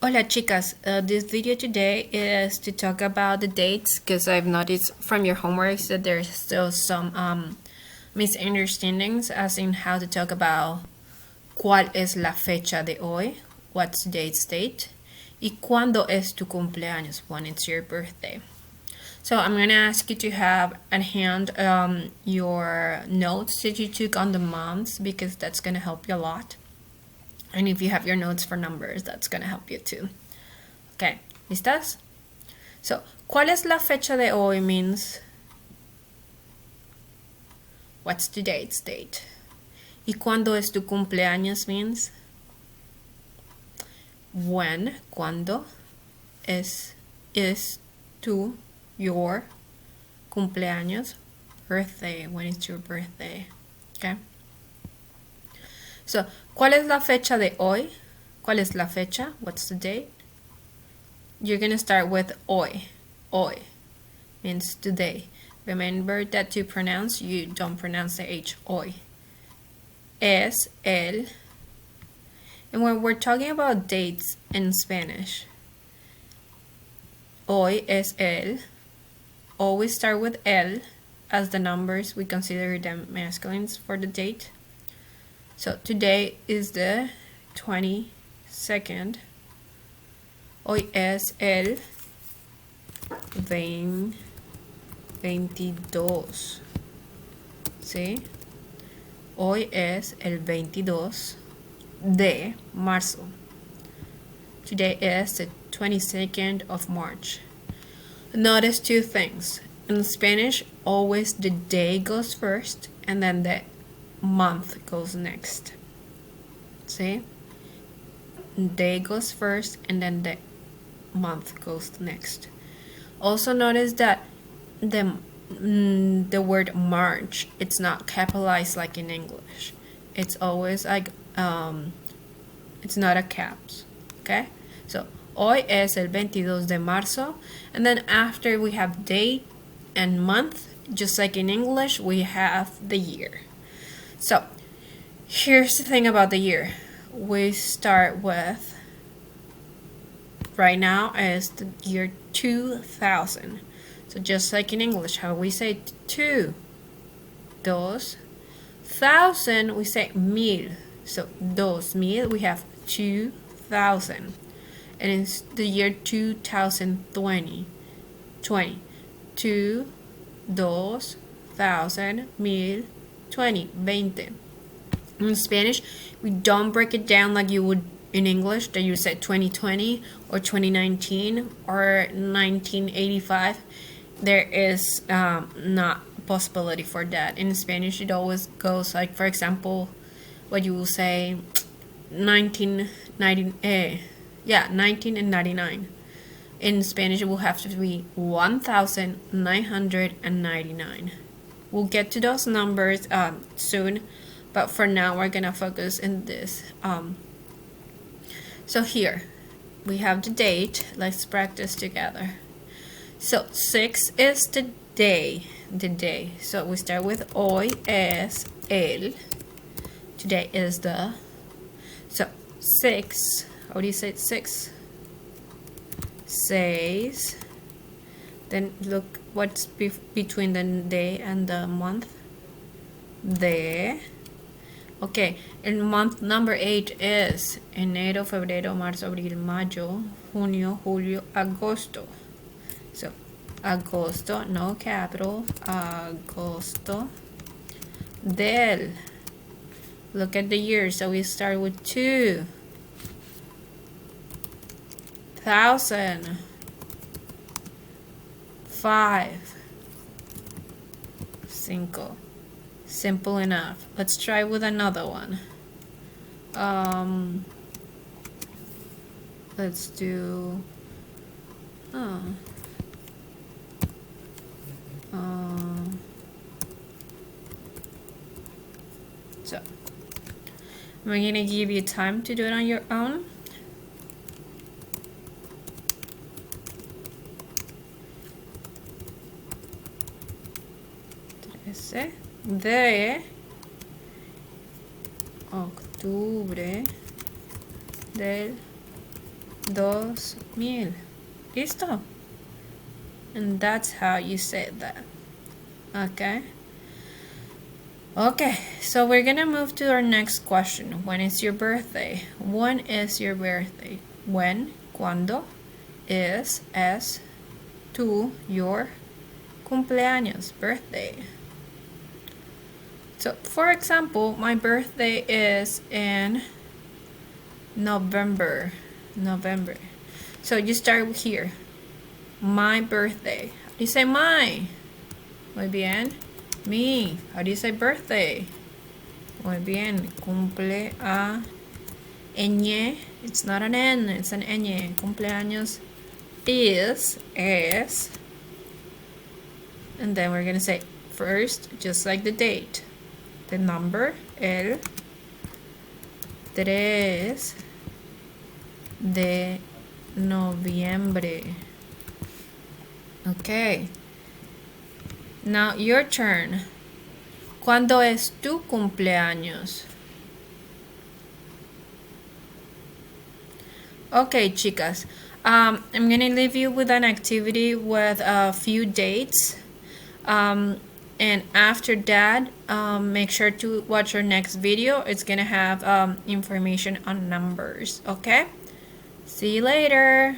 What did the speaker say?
Hola chicas, this video today is to talk about the dates because I've noticed from your homeworks that there's still some misunderstandings as in how to talk about cuál es la fecha de hoy, what's today's date, y cuando es tu cumpleaños, when it's your birthday. So I'm going to ask you to have at hand your notes that you took on the months because that's going to help you a lot. And if you have your notes for numbers, that's going to help you too. Okay, ¿listas? So, ¿cuál es la fecha de hoy means what's today's date? Y cuando es tu cumpleaños means when, cuando es tu your cumpleaños, birthday, when it's your birthday. Okay? So, ¿cuál es la fecha de hoy? ¿Cuál es la fecha? What's the date? You're going to start with hoy. Hoy means today. Remember that to pronounce, you don't pronounce the H. Hoy. Es el. And when we're talking about dates in Spanish, hoy es el. Always start with el as the numbers. We consider them masculines for the date. So today is the 22nd. Hoy es el 22. ¿Sí? Hoy es el 22 de marzo. Today is the 22nd of March. Notice two things. In Spanish, always the day goes first and then the month goes next. See? Day goes first and then the month goes next. Also notice that the word March, it's not capitalized like in English. It's always like it's not a caps. Okay? So hoy es el 22 de marzo, and then after we have date and month, just like in English, we have the year. So, here's the thing about the year. We start with, right now is the year 2000. So just like in English, how we say two, dos, thousand, we say mil. So, 2000, we have 2000. And it's the year 2020. 20. 2, dos, thousand, mil, 20. In Spanish, we don't break it down like you would in English, that you said 2020 or 2019 or 1985. There is not possibility for that. In Spanish, it always goes like, for example, what you will say 1990, 1999. In Spanish, it will have to be 1999. We'll get to those numbers soon, but for now we're gonna focus in this. So here we have the date. Let's practice together. So 6 is the day. So we start with hoy es el. Today is the. So 6. How do you say 6? 6. Then look what's between the day and the month. De. Okay, and month number 8 is enero, febrero, marzo, abril, mayo, junio, julio, agosto. So, agosto, no capital, agosto. Del. Look at the year. So we start with 2. 1000. 5. 5. Simple enough. Let's try with another one. Let's do. So, I'm gonna give you time to do it on your own. De octubre del 2000. Listo. And that's how you say that. Okay. Okay, so we're gonna move to our next question. When is your birthday? When is your birthday? When, cuando, es tu, your, cumpleaños, birthday. So, for example, my birthday is in November. So you start here. My birthday. How do you say my? Muy bien. Me. How do you say birthday? Muy bien. Cumpleaños. It's not an N, it's an ñ. Cumpleaños is. And then we're going to say first, just like the date. The number, el 3 de noviembre. Okay. Now your turn. ¿Cuándo es tu cumpleaños? Okay, chicas. I'm gonna leave you with an activity with a few dates. And after that, make sure to watch our next video. It's gonna have information on numbers. Okay? See you later.